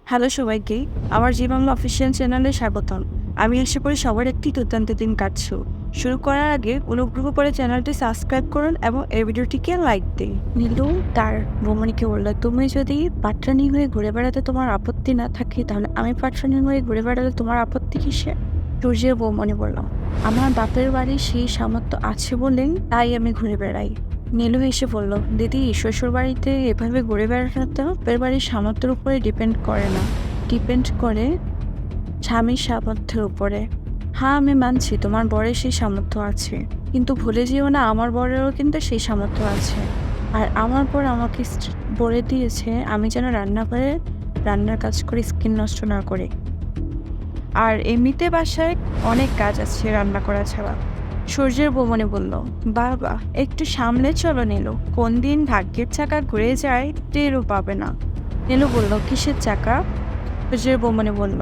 Hello সবাইকে, আমার জি Bangla official চ্যানেলে স্বাগতম। আমি আশা করি সবার একটি দুর্দান্ত দিন কাটছো। শুরু করার আগে অনুগ্রহ করে চ্যানেলটি সাবস্ক্রাইব করুন এবং এই ভিডিওটিকে লাইক দিন। নীলু তার বৌমনিকে বলল, তুমি যদি পাটরানি হয়ে ঘুরে বেড়াতে তোমার আপত্তি না থাকে, তাহলে আমি পাটরানি হয়ে ঘুরে বেড়ালে তোমার আপত্তি কিসে? সূর্যের বৌমনি বলল, আমার বাপের বাড়ি সেই সামর্থ্য আছে বলেই তাই আমি ঘুরে বেড়াই। নীলু এসে বলল, দিদি শ্বশুর বাড়িতে এভাবে ঘুরে বেড়াতে বাপের বাড়ির সামর্থ্যের উপরে ডিপেন্ড করে না, ডিপেন্ড করে স্বামীর সামর্থ্যের উপরে। হ্যাঁ, আমি মানছি তোমার বরের সেই সামর্থ্য আছে, কিন্তু ভুলে যেও না আমার বরেরও কিন্তু সেই সামর্থ্য আছে। আর আমার বর আমাকে বলে দিয়েছে আমি যেন রান্নার কাজ করে স্কিন নষ্ট না করে। আর এমনিতে বাসায় অনেক কাজ আছে রান্না করা ছাড়া। সূর্যের বৌমনি বলল, বাবা একটু সামলে চলো নীলু, কোন দিন ভাগ্যের চাকা ঘুরে যায় টেরও পাবে না। নীলু বলল, কিসের চাকা? সূর্যের বৌমনি বলল,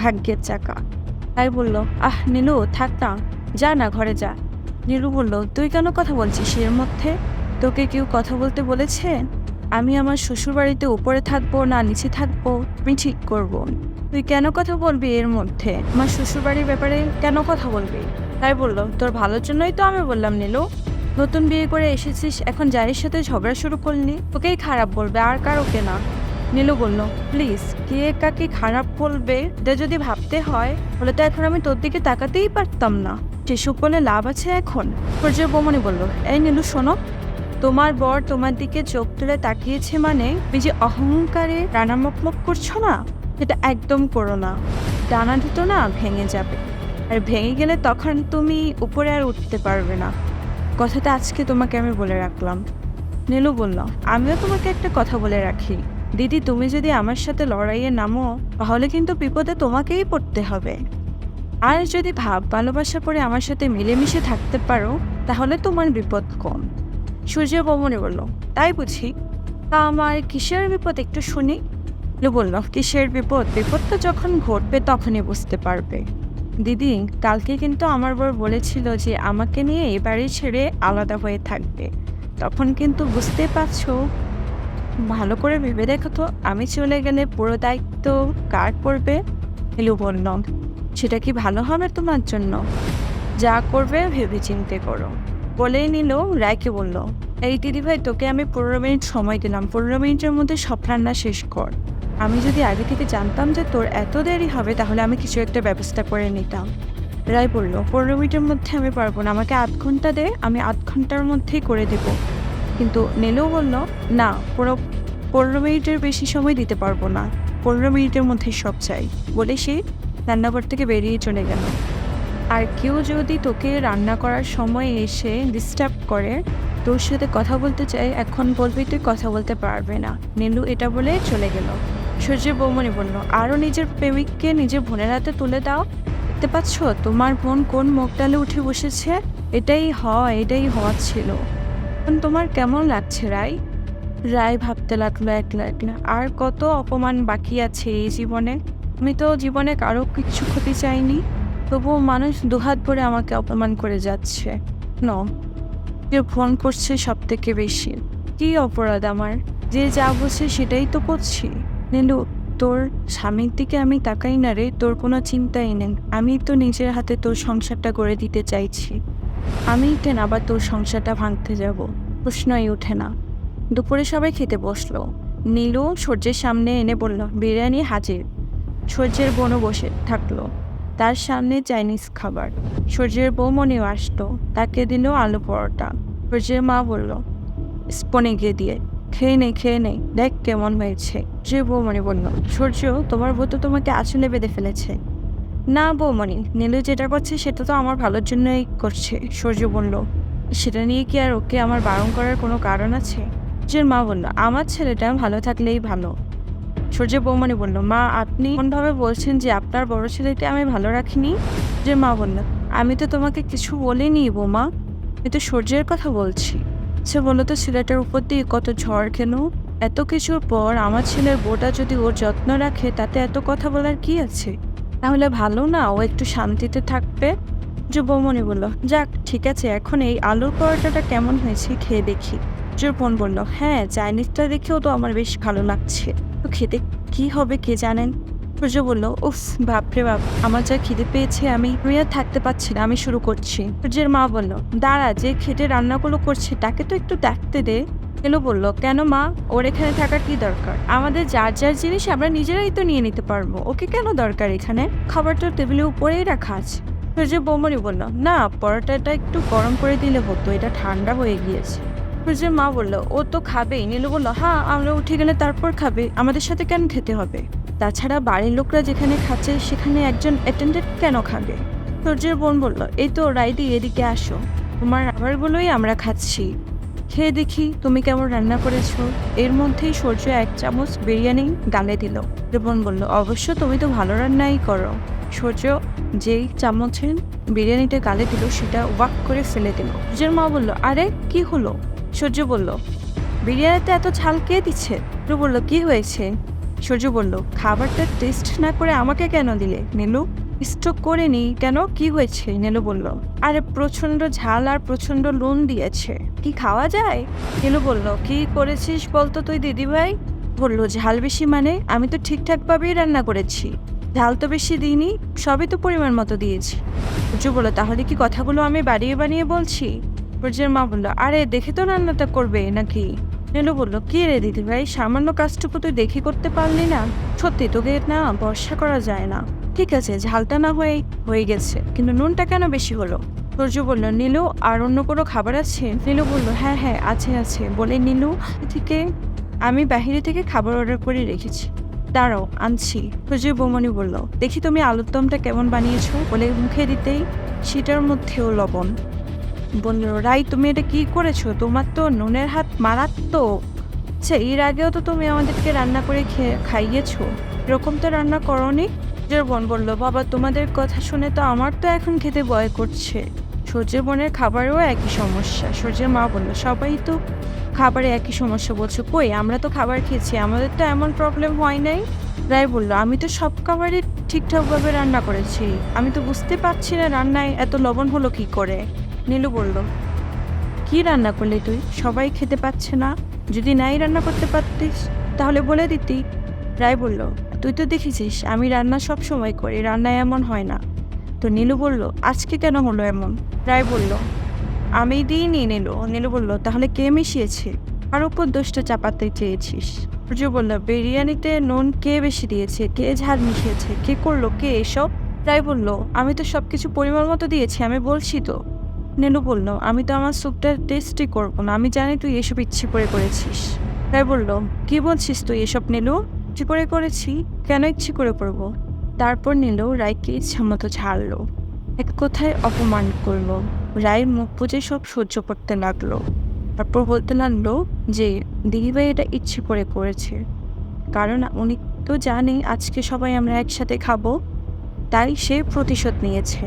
ভাগ্যের চাকা। তাই বলল, আহ নীলু থাক না, যা না ঘরে যা। নীলু বলল, তুই কেন কথা বলছিস এর মধ্যে? তোকে কেউ কথা বলতে বলেছে? আমি আমার শ্বশুর বাড়িতে উপরে থাকবো না নিচে থাকবো আমি ঠিক করবো। তুই কেন কথা বলবি এর মধ্যে? আমার শ্বশুর বাড়ির ব্যাপারে কেন কথা বলবি? তাই বলল, তোর ভালোর জন্যই তো আমি বললাম নীলু। নতুন বিয়ে করে এসেছিস, এখন যায়ের সাথে ঝগড়া শুরু করলি, তোকেই খারাপ বলবে আর কারোকে না। নীলু বলল, প্লিজ কে কাকে খারাপ বলবে এটা যদি ভাবতে হয় বলে তো এখন আমি তোর দিকে তাকাতেই পারতাম না। সেসব বলে লাভ আছে এখন? সূর্যের বৌমনি বলল, এই নীলু শোনো, তোমার বর তোমার দিকে চোখ তুলে তাকিয়েছে মানে তুমি যে অহংকারে ডানা মকমক করছো না, সেটা একদম করো না। ডানা দুটো না ভেঙে যাবে, আর ভেঙে গেলে তখন তুমি উপরে আর উঠতে পারবে না। কথাটা আজকে তোমাকে আমি বলে রাখলাম। নীলু বলল, আমিও তোমাকে একটা কথা বলে রাখি, দিদি তুমি যদি আমার সাথে লড়াইয়ে নামো তাহলে কিন্তু বিপদে তোমাকেই পড়তে হবে। আর যদি ভালোবাসা করে আমার সাথে মিলেমিশে থাকতে পারো তাহলে তোমার বিপদ কম। সূর্য বৌমনি বলল, তাই বুঝি? তা আমার কিসের বিপদ একটু শুনি। নীলু বলল, কিসের বিপদ? বিপদটা যখন ঘটবে তখনই বুঝতে পারবে। দিদি কালকে কিন্তু আমার বর বলেছিল যে আমাকে নিয়ে এই বাড়ি ছেড়ে আলাদা হয়ে থাকবে, তখন কিন্তু বুঝতে পারছো। ভালো করে ভেবে দেখো তো, আমি চলে গেলে পুরো দায়িত্ব কার পড়বে? নীলু বলল, সেটা কি ভালো হবে তোমার জন্য? যা করবে ভেবে চিন্তে করো। বলেই নিল রায়কে বলল, এই দিদিভাই তোকে আমি 15 মিনিট সময় দিলাম, 15 মিনিটের মধ্যে সব রান্না শেষ কর। আমি যদি আগে থেকে জানতাম যে তোর এত দেরি হবে তাহলে আমি কিছু একটা ব্যবস্থা করে নিতাম। রায় বলল, 15 মিনিটের মধ্যে আমি পারবো না, আমাকে 8 ঘন্টা দে, আমি 8 ঘন্টার মধ্যেই করে দেব। কিন্তু নীলু বলল, না, পুরো 15 মিনিটের বেশি সময় দিতে পারবো না, 15 মিনিটের মধ্যে সব চাই। বলে সে রান্নাঘর থেকে বেরিয়ে চলে গেল। আর কেউ যদি তোকে রান্না করার সময় এসে ডিস্টার্ব করে, তোর সাথে কথা বলতে চাই, এখন বলবি তুই কথা বলতে পারবে না। নীলু এটা বলে চলে গেল। সূর্যের বৌমনি বলল, আরও নিজের প্রেমিককে নিজের বোনের হাতে তুলে দাও। দেখতে পাচ্ছ তোমার বোন কোন মুখ ডালে উঠে বসেছে? এটাই হওয়ার ছিল। এখন তোমার কেমন লাগছে রায়? রায় ভাবতে লাগলো একলা একলা, আর কত অপমান বাকি আছে এই জীবনে। আমি তো জীবনে কারো কিচ্ছু ক্ষতি চাইনি, তবুও মানুষ দুহাত ভরে আমাকে অপমান করে যাচ্ছে। ন যে ফোন করছে সব থেকে বেশি। কি অপরাধ আমার? যে যা বলছে সেটাই তো করছি। নীলু, তোর স্বামীর দিকে আমি তাকাই না রে, তোর কোনো চিন্তাই নেই। আমি তো নিজের হাতে তোর সংসারটা গড়ে দিতে চাইছি। আমি কেন আবার তোর সংসারটা ভাঙতে যাব? প্রশ্নই ওঠে না। দুপুরে সবাই খেতে বসলো। নীলু সূর্যের সামনে এনে বলল, বিরিয়ানি হাজির। সূর্যের বোনও বসে থাকলো, তার সামনে চাইনিজ খাবার। সূর্যের বৌমনিও আসলো, তাকে দিল আলু পরোটা। সূর্যের মা বলল, স্পনে গিয়ে দিয়ে, খেয়ে নেই দেখ কেমন হয়েছে। সূর্যের বৌমনি বলল, সূর্য তোমার বউ তো তোমাকে আসলে বেঁধে ফেলেছে। না বৌমনি, নীলু যেটা করছে সেটা তো আমার ভালোর জন্যই করছে। সূর্য বলল, সেটা নিয়ে কি আর ওকে আমার বারণ করার কোনো কারণ আছে? সূর্যের মা বলল, আমার ছেলেটা ভালো থাকলেই ভালো। সূর্যের বৌমনি বলল, মা আপনি কোনভাবে বলছেন যে আপনার বড় ছেলেকে আমি ভালো রাখিনি? সূর্যের মা বলল, আমি তো তোমাকে কিছু বলিনি বৌমা, আমি তো সূর্যের কথা বলছি। সে বললো তো ছেলেটার উপর দিয়ে কত ঝড় কেন? এত কিছুর পর আমার ছেলের বউটা যদি ওর যত্ন রাখে তাতে এত কথা বলার কি আছে? তাহলে ভালো না, ও একটু শান্তিতে থাকবে। যে বৌমনি বলল, যাক ঠিক আছে, এখন এই আলুর পরোটাটা কেমন হয়েছে খেয়ে দেখি। যে বোন বলল, হ্যাঁ চাইনিজটা দেখেও তো আমার বেশ ভালো লাগছে, তো কি হবে কে জানেন। সূর্য বলল, উফ বাপরে বাপ, আমার যা খিদে পেয়েছে আমি আর থাকতে পারছি না, আমি শুরু করছি। সূর্যের মা বলল, দাঁড়া, যে খেটে রান্নাগুলো করছে তাকে তো একটু দেখতে দে। নীলু বলল, কেন মা, ওর এখানে থাকার কি দরকার? আমাদের যার যার জিনিস আমরা নিজেরাই তো নিয়ে নিতে পারবো, ওকে কেন দরকার এখানে? খাবারটা টেবিলের উপরেই রাখা আছে। সূর্য বৌমনি বলল, না, পরোটাটা একটু গরম করে দিলে হতো, এটা ঠান্ডা হয়ে গিয়েছে। সূর্যের মা বলল, ও তো খাবেই। নীলু বলল, হ্যাঁ, আমরা উঠে গেলে তারপর খাবে, আমাদের সাথে কেন খেতে হবে? তাছাড়া বাড়ির লোকরা যেখানে খাচ্ছে সেখানে একজন অ্যাটেন্ডেন্ট কেন খাবে? সূর্যের বোন বলল, এই তো রাইদি, এদিকে আসো, তোমার খাবারগুলোই আমরা খাচ্ছি, খেয়ে দেখি তুমি কেমন রান্না করেছো। এর মধ্যেই সূর্য 1 চামচ বিরিয়ানি গালে দিল। বোন বলল, অবশ্য তুমি তো ভালো রান্নাই করো। সূর্য যেই চামচে বিরিয়ানিটা গালে দিল সেটা ওয়াক করে ফেলে দিল। সূর্যের মা বলল, আরে কি হলো? সূর্য বলল, বিরিয়ানিতে এত ঝাল কে দিচ্ছে? বলল, কি হয়েছে? সূর্য বলল, খাবারটা টেস্ট না করে আমাকে কেন দিলে? নীলু, স্ট্রোক করে নি কেন, কি হয়েছে? নীলু বলল, আরে প্রচন্ড ঝাল আর প্রচন্ড নুন দিয়েছে, কি খাওয়া যায়? নীলু বলল, কি করেছিস বলতো তুই দিদিভাই? বলল, ঝাল বেশি মানে আমি তো ঠিকঠাক ভাবেই রান্না করেছি, ঝাল তো বেশি দিইনি, সবই তো পরিমাণ মতো দিয়েছি। সূর্য বলল, তাহলে কি কথাগুলো আমি বাড়িয়ে বানিয়ে বলছি? সূর্যের মা বলল, আরে দেখে তো রান্নাটা করবে নাকি? নীলু বলল, কি রে দিদি ভাই, সামান্য কাজটুকু তুই দেখে করতে পারলি না? সত্যি তোকে না ভরসা করা যায় না। ঠিক আছে, ঝালটা না হয়ে গেছে, কিন্তু নুনটা কেন বেশি হলো? সূর্য বলল, নীলু, আর অন্য কোনো খাবার আছে? নীলু বলল, হ্যাঁ হ্যাঁ আছে বলে নীলু থেকে আমি বাহিরে থেকে খাবার অর্ডার করে রেখেছি, দাঁড়াও আনছি। সূর্য বৌমনি বলল, দেখি তুমি আলুর দমটা কেমন বানিয়েছো, বলে মুখে দিতেই সেটার মধ্যেও লবণ। বলল, রাই, তুমি এটা কি করেছো? তোমার তো নুনের হাত মারাত্মক। আচ্ছা, এর আগেও তো তুমি আমাদেরকে রান্না করে খাইয়েছো, এরকম তো রান্না করনি। সূর্যের বোন বলল, বাবা, তোমাদের কথা শুনে তো আমার তো এখন খেতে ভয় করছে। সূর্যের বোনের খাবারেও একই সমস্যা। সূর্যের মা বলল, সবাই তো খাবারে একই সমস্যা বলছো, কই আমরা তো খাবার খেয়েছি, আমাদের তো এমন প্রবলেম হয় নাই। রায় বলল, আমি তো সব খাবারই ঠিকঠাকভাবে রান্না করেছি, আমি তো বুঝতে পারছি না রান্নায় এত লবণ হলো কি করে। নীলু বলল, কি রান্না করলি তুই? সবাই খেতে পাচ্ছে না, যদি নাই রান্না করতে পারতিস তাহলে বলে দিতি। রায় বলল, তুই তো দেখেছিস আমি রান্না সব সময় করি, রান্নায় এমন হয় না। তো নীলু বলল, আজকে কেন হলো এমন? রায় বলল, আমি দিইনি। নীলু বলল, তাহলে কে মিশিয়েছে? আর উপর দোষটা চাপাতে চেয়েছিস? সূর্য বলল, বিরিয়ানিতে নুন কে বেশি দিয়েছে, কে ঝাল মিশিয়েছে, কে করলো, কে এসব? রায় বলল, আমি তো সবকিছু পরিমাণ মতো দিয়েছি, আমি বলছি তো। নীলু বলল, আমি তো আমার স্যুপটা টেস্টই করবো না, আমি জানি তুই এসব ইচ্ছে করে করেছিস। রায় বলল, কি বলছিস তুই এসব নীলু? ইচ্ছে করে করেছি, কেন ইচ্ছে করে করবো? তারপর নীলু রায়কে ইচ্ছা মতো ছাড়লো, এক কথায় অপমান করলো। রায়ের মুখ বুজে সব সহ্য করতে লাগলো। তারপর বলতে লাগলো যে দিদিভাই এটা ইচ্ছে করে করেছে, কারণ উনি তো জানে আজকে সবাই আমরা একসাথে খাবো, তাই সে প্রতিশোধ নিয়েছে।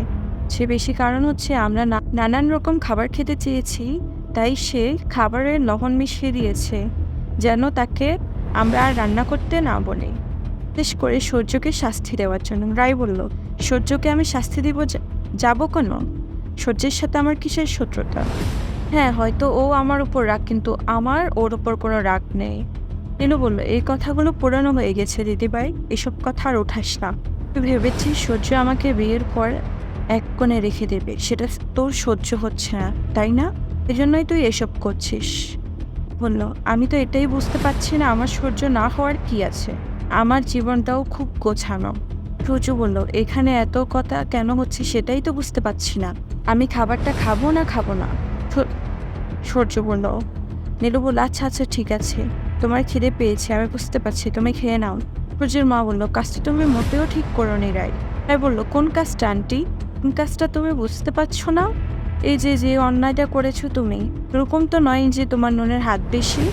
সে বেশি কারণ হচ্ছে আমরা নানান রকম খাবার খেতে চেয়েছি, তাই সে খাবারে লবণ মিশিয়ে দিয়েছে যেন তাকে আমরা আর রান্না করতে না বলি। বিশেষ করে সূর্যকে শাস্তি দেওয়ার জন্য। রায় বলল, সূর্যকে আমি শাস্তি দিব যাবো কেন? সূর্যের সাথে আমার কিসের শত্রুতা? হ্যাঁ, হয়তো ও আমার উপর রাগ, কিন্তু আমার ওর উপর কোনো রাগ নেই। নীলু বলল, এই কথাগুলো পুরানো হয়ে গেছে দিদিভাই, এসব কথা আর ওঠাস না। তুই ভেবেছিস সূর্য আমাকে বিয়ের পর এক কোণে রেখে দেবে, সেটা তোর সহ্য হচ্ছে না তাই না? এজন্যই তুই এসব করছিস। বলল, আমি তো এটাই বুঝতে পারছি না আমার সহ্য না হওয়ার কি আছে, আমার জীবনটাও খুব গোছানো। সূর্য বলল, এখানে এত কথা কেন হচ্ছে সেটাই তো বুঝতে পারছি না, আমি খাবারটা খাবো না। সূর্য বলল। নীলু বলল, আচ্ছা ঠিক আছে, তোমার খিদে পেয়েছে আমি বুঝতে পারছি, তুমি খেয়ে নাও। সূর্যের মা বলল, কাজটা তুমি মোটেও ঠিক করো নি রায়। রায় বলল, কোন কাজটা আন্টি? কোন কাজটা তুমি বুঝতে পারছো না? এই যে অন্যায়টা করেছো তুমি, এরকম তো নয় যে তোমার নুনের হাত বেশি,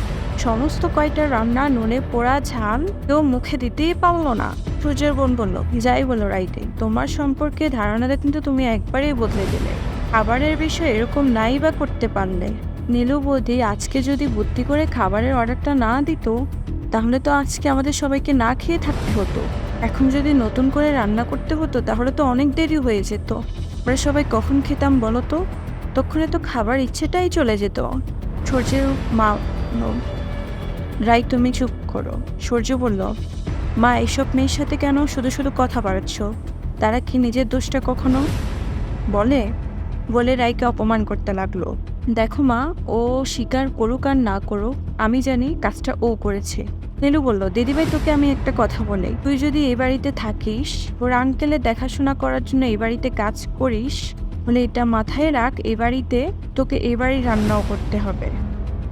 সমস্ত কয়টা রান্না নুনে পোড়া ঝাল কেউ মুখে দিতেই পারলো না। সূর্যের বোন বলল, যাই বলো রাইতে, তোমার সম্পর্কে ধারণাটা কিন্তু তুমি একবারেই বদলে দিলে, খাবারের বিষয়ে এরকম নাই বা করতে পারলে। নীলু বৌদি আজকে যদি বুদ্ধি করে খাবারের অর্ডারটা না দিত তাহলে তো আজকে আমাদের সবাইকে না খেয়ে থাকতে হতো। এখন যদি নতুন করে রান্না করতে হতো তাহলে তো অনেক দেরি হয়ে যেত, আমরা সবাই কখন খেতাম বলো তো? তখনই তো খাবার ইচ্ছেটাই চলে যেত। সূর্যের মা, রাই তুমি চুপ করো। সূর্য বলল, মা, এইসব মেয়ের সাথে কেন শুধু শুধু কথা বাড়াচ্ছ? তারা কি নিজের দোষটা কখনো বলে? বলে রাইকে অপমান করতে লাগলো। দেখো মা, ও স্বীকার করুক আর না করুক, আমি জানি কাজটা ও করেছে। নীলু বলল, দিদিভাই তোকে আমি একটা কথা বলি, তুই যদি এই বাড়িতে থাকিস, ওর আঙ্কেলের দেখাশোনা করার জন্য এই বাড়িতে কাজ করিস, বলে এটা মাথায় রাখ, এ বাড়িতে তোকে এ বাড়ি রান্নাও করতে হবে,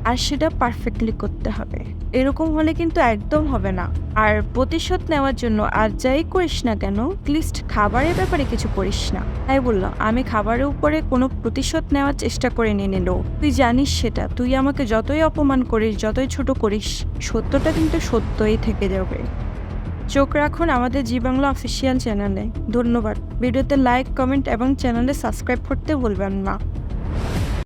আর সেটা পারফেক্টলি করতে হবে। এরকম হলে কিন্তু একদম হবে না। আর প্রতিশোধ নেওয়ার জন্য আর যাই করিস না কেন, লিস্ট খাবারের ব্যাপারে কিছু করিস না। তাই বললাম, আমি খাবারের উপরে কোনো প্রতিশোধ নেওয়ার চেষ্টা করে নিয়ে নিল। তুই জানিস সেটা, তুই আমাকে যতই অপমান করিস, যতই ছোট করিস, সত্যটা কিন্তু সত্যই থেকে যাবে। চোখ রাখুন আমাদের জি বাংলা অফিসিয়াল চ্যানেলে। ধন্যবাদ। ভিডিওতে লাইক, কমেন্ট এবং চ্যানেলে সাবস্ক্রাইব করতে ভুলবেন না।